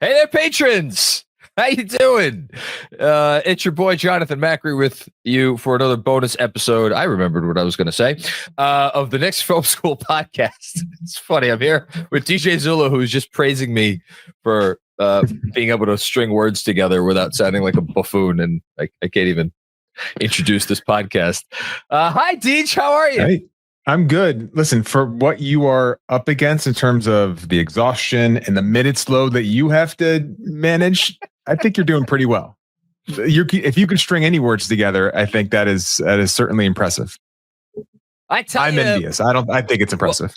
Hey there, patrons. How you doing? It's your boy, Jonathan Macri, with you for another bonus episode. I remembered what I was going to say, of the Knicks Film School Podcast. It's funny. I'm here with DJ Zulu, who's just praising me for being able to string words together without sounding like a buffoon. And I can't even introduce this podcast. Hi, Deej. How are you? Hey. I'm good. Listen, for what you are up against in terms of the exhaustion and the minutes load that you have to manage, I think you're doing pretty well. If you can string any words together, I think that is certainly impressive. I'm envious. I think it's impressive.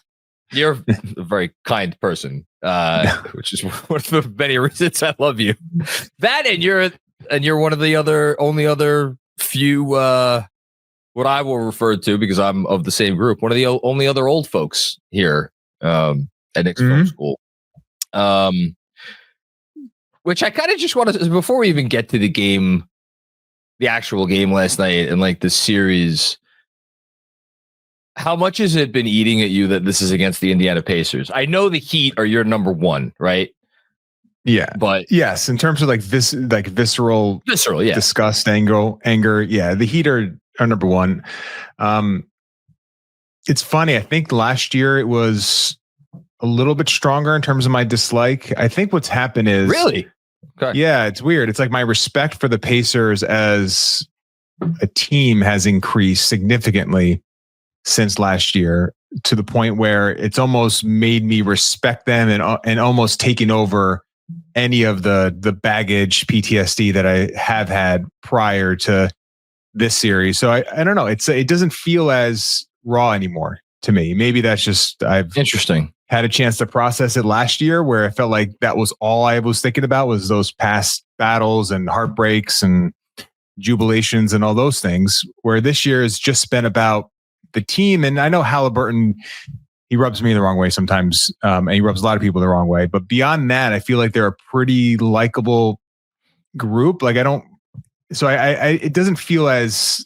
Well, you're a very kind person, which is one of the many reasons I love you. That and you're one of the only other few. What I will refer to, because I'm of the same group, one of the only other old folks here at Knicks Film School. Which I kind of just want to, before we even get to the actual game last night and like the series, how much has it been eating at you that this is against the Indiana Pacers? I know the Heat are your number one, right? Yeah, but yes, in terms of visceral, yeah, disgust, anger. Yeah, the Heat are number one. It's funny. I think last year it was a little bit stronger in terms of my dislike. I think what's happened is really, okay. Yeah, it's weird. It's like my respect for the Pacers as a team has increased significantly since last year, to the point where it's almost made me respect them and almost taking over any of the baggage, PTSD that I have had prior to this series. So I don't know. It doesn't feel as raw anymore to me. Maybe that's just I've had a chance to process it last year, where I felt like that was all I was thinking about was those past battles and heartbreaks and jubilations and all those things, where this year has just been about the team. And I know Haliburton, he rubs me the wrong way sometimes, and he rubs a lot of people the wrong way. But beyond that, I feel like they're a pretty likable group. Like So it doesn't feel as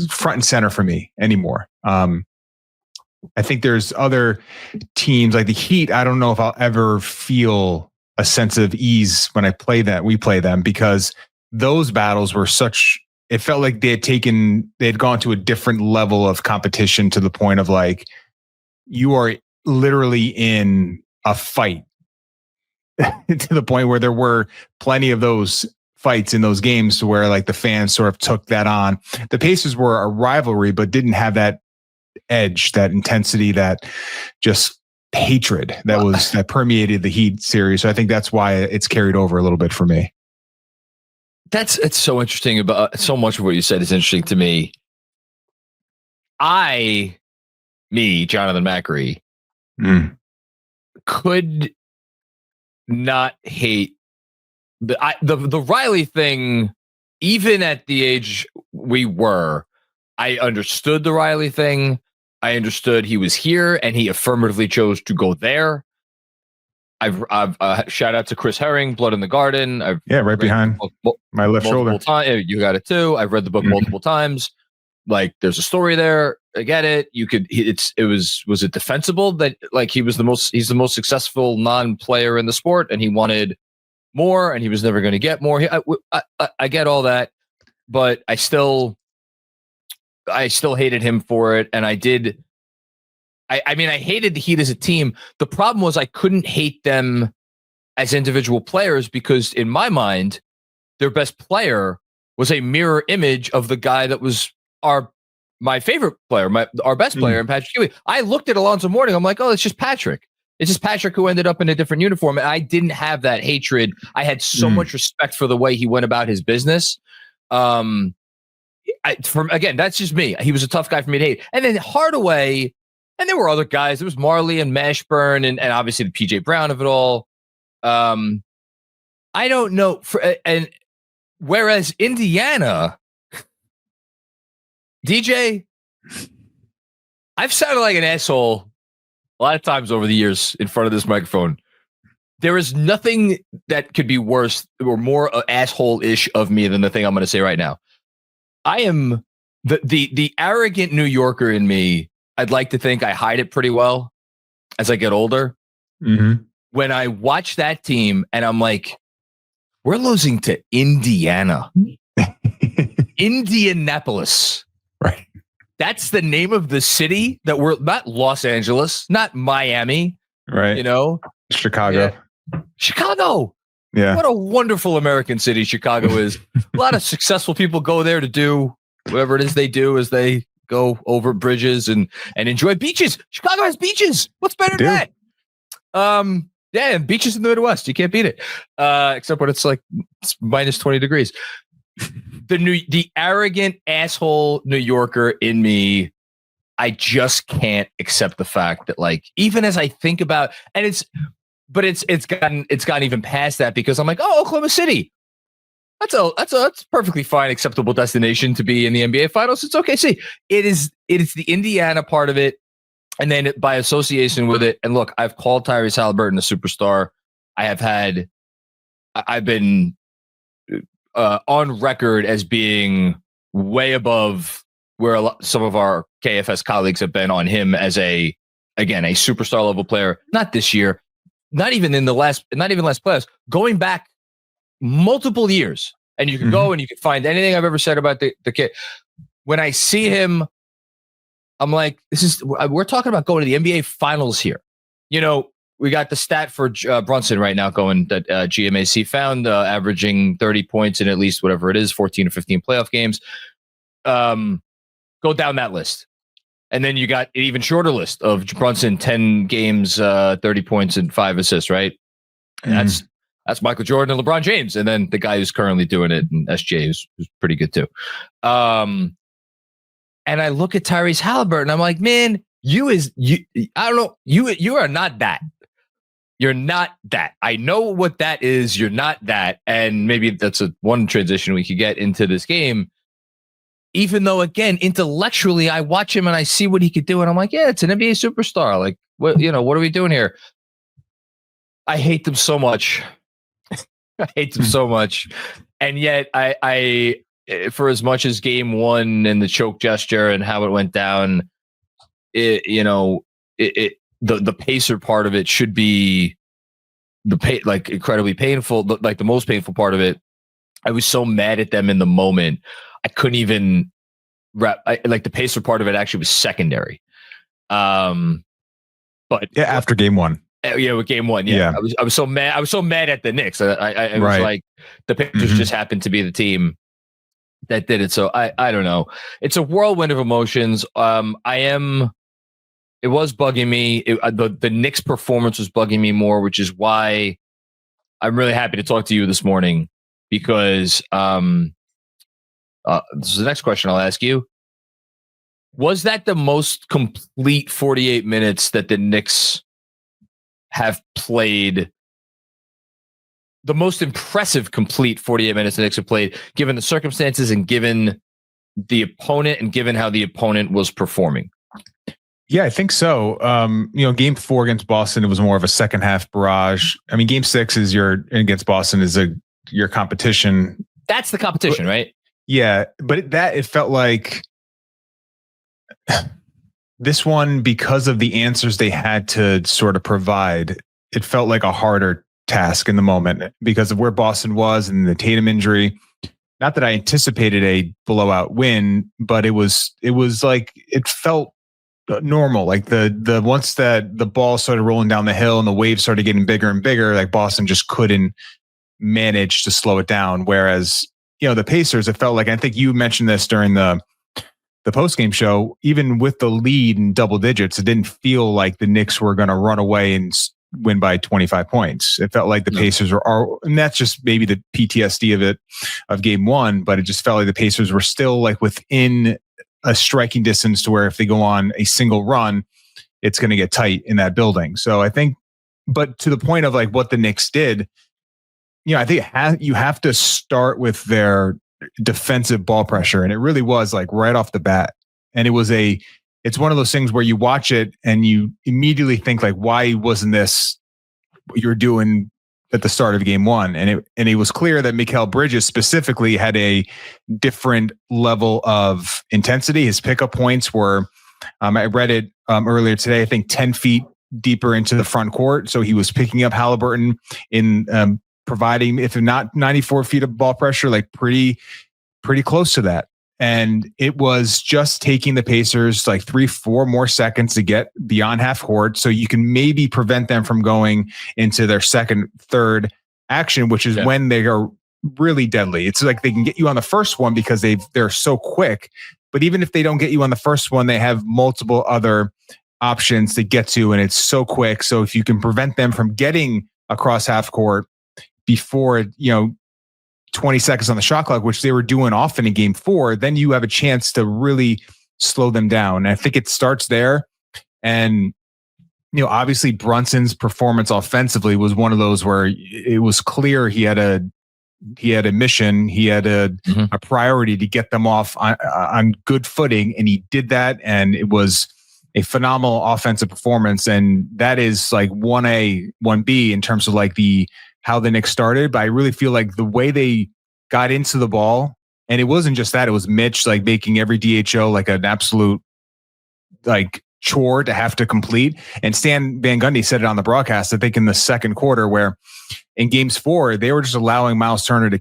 front and center for me anymore. I think there's other teams like the Heat. I don't know if I'll ever feel a sense of ease when we play them, because those battles were it felt like they had gone to a different level of competition, to the point of like, you are literally in a fight to the point where there were plenty of those fights in those games to where like the fans sort of took that on. The Pacers were a rivalry, but didn't have that edge, that intensity, that just hatred that permeated the Heat series. So I think that's why it's carried over a little bit for me. It's so interesting. About so much of what you said is interesting to me. Jonathan Macri, could not hate the Riley thing. Even at the age we were, I understood the Riley thing. I understood he was here and he affirmatively chose to go there. I've shout out to Chris Herring, Blood in the Garden. Right behind my left shoulder. You got it too. I've read the book multiple times. Like, there's a story there. I get it. Was it defensible that like he's the most successful non-player in the sport and he wanted more and he was never going to get more. I get all that, but I still hated him for it. And I hated the Heat as a team. The problem was I couldn't hate them as individual players, because in my mind, their best player was a mirror image of the guy that was my favorite player, our best player, in Patrick Ewing. I looked at Alonzo Mourning. I'm like, oh, it's just Patrick. It's just Patrick who ended up in a different uniform. And I didn't have that hatred. I had so much respect for the way he went about his business. Again, that's just me. He was a tough guy for me to hate. And then Hardaway, and there were other guys. There was Marley and Mashburn and obviously the PJ Brown of it all. I don't know. And whereas Indiana, DJ, I've sounded like an asshole a lot of times over the years in front of this microphone. There is nothing that could be worse or more asshole-ish of me than the thing I'm going to say right now. I am the arrogant New Yorker in me. I'd like to think I hide it pretty well as I get older. Mm-hmm. when I watch that team and I'm like, we're losing to Indiana. Indianapolis. Right. That's the name of the city that we're not Los Angeles, not Miami. Right. You know, Chicago. Yeah. Chicago. Yeah. What a wonderful American city Chicago is. A lot of successful people go there to do whatever it is they do as they go over bridges and enjoy beaches. Chicago has beaches. What's better than that? Yeah, and beaches in the Midwest. You can't beat it. Except when it's like it's minus 20 degrees. The arrogant asshole New Yorker in me, I just can't accept the fact that, like, even as I think about, and it's gotten even past that, because I'm like, oh, Oklahoma City. That's a perfectly fine, acceptable destination to be in the NBA Finals. It's OKC. It is the Indiana part of it, and then by association with it. And look, I've called Tyrese Haliburton a superstar. I've been on record as being way above where some of our KFS colleagues have been on him as a superstar level player. Not this year, not even last playoffs, going back multiple years. And you can go and you can find anything I've ever said about the kid. When I see him, I'm like, we're talking about going to the NBA Finals here. You know, we got the stat for Brunson right now going that GMAC found, averaging 30 points in at least whatever it is, 14 or 15 playoff games. Go down that list. And then you got an even shorter list of Brunson, 10 games, 30 points and 5 assists, right? And that's Michael Jordan and LeBron James. And then the guy who's currently doing it, and SJ, who's pretty good too. And I look at Tyrese Haliburton, I'm like, man, I don't know. You are not that. You're not that. I know what that is. You're not that. And maybe that's one transition we could get into this game. Even though, again, intellectually, I watch him and I see what he could do. And I'm like, yeah, it's an NBA superstar. Like, what are we doing here? I hate them so much. I hate them so much. And yet I, for as much as game one and the choke gesture and how it went down, the Pacer part of it should be incredibly painful. Like the most painful part of it. I was so mad at them in the moment. I couldn't even the Pacer part of it actually was secondary. But yeah, after game one. Yeah, with game one. Yeah. I was so mad. I was so mad at the Knicks. I was like, the Pacers just happened to be the team that did it. So I don't know. It's a whirlwind of emotions. It was bugging me. The Knicks performance was bugging me more, which is why I'm really happy to talk to you this morning, because this is the next question I'll ask you. Was that the most complete 48 minutes that the Knicks have played? The most impressive complete 48 minutes the Knicks have played, given the circumstances and given the opponent and given how the opponent was performing? Yeah, I think so. Game 4 against Boston, it was more of a second half barrage. I mean, game 6 is against Boston is your competition. That's the competition, right? Yeah, but it felt like this one, because of the answers they had to sort of provide, it felt like a harder task in the moment because of where Boston was and the Tatum injury. Not that I anticipated a blowout win, but it was like it felt normal. Like the once that the ball started rolling down the hill and the waves started getting bigger and bigger, like Boston just couldn't manage to slow it down. Whereas, the Pacers, it felt like, I think you mentioned this during the post-game show, even with the lead in double digits, it didn't feel like the Knicks were going to run away and win by 25 points. It felt like the Pacers and that's just maybe the PTSD of game one, but it just felt like the Pacers were still like within a striking distance to where if they go on a single run, it's going to get tight in that building. So I think, but to the point of like what the Knicks did, I think you have to start with their defensive ball pressure. And it really was like right off the bat. And it's one of those things where you watch it and you immediately think like, why wasn't this what you're doing at the start of game one? And it was clear that Mikal Bridges specifically had a different level of intensity. His pickup points were, I read it earlier today, I think 10 feet deeper into the front court. So he was picking up Haliburton in providing, if not 94 feet of ball pressure, like pretty close to that. And it was just taking the Pacers like 3-4 more seconds to get beyond half court. So you can maybe prevent them from going into their second, third action, which is when they are really deadly. It's like they can get you on the first one because they're so quick. But even if they don't get you on the first one, they have multiple other options to get to, and it's so quick. So if you can prevent them from getting across half court before, 20 seconds on the shot clock, which they were doing often in game 4, then you have a chance to really slow them down. And I think it starts there. And, obviously Brunson's performance offensively was one of those where it was clear he had a mission, he had a priority to get them off on good footing. And he did that. And it was a phenomenal offensive performance. And that is like 1A, 1B in terms of like how the Knicks started. But I really feel like the way they got into the ball, and it wasn't just that, it was Mitch like making every DHO like an absolute like chore to have to complete. And Stan Van Gundy said it on the broadcast, I think in the second quarter, where in games 4, they were just allowing Miles Turner to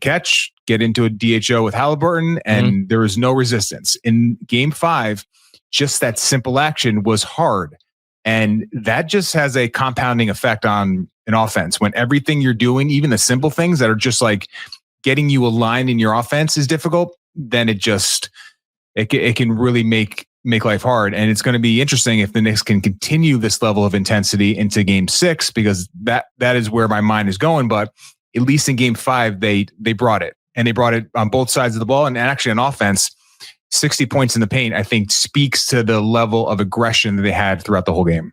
get into a DHO with Haliburton, and there was no resistance. In game 5, just that simple action was hard. And that just has a compounding effect on an offense. When everything you're doing, even the simple things that are just like getting you aligned in your offense is difficult, then it can really make life hard. And it's going to be interesting if the Knicks can continue this level of intensity into game 6, because that is where my mind is going. But at least in game 5, they brought it, and they brought it on both sides of the ball. And actually on offense, 60 points in the paint, I think speaks to the level of aggression that they had throughout the whole game.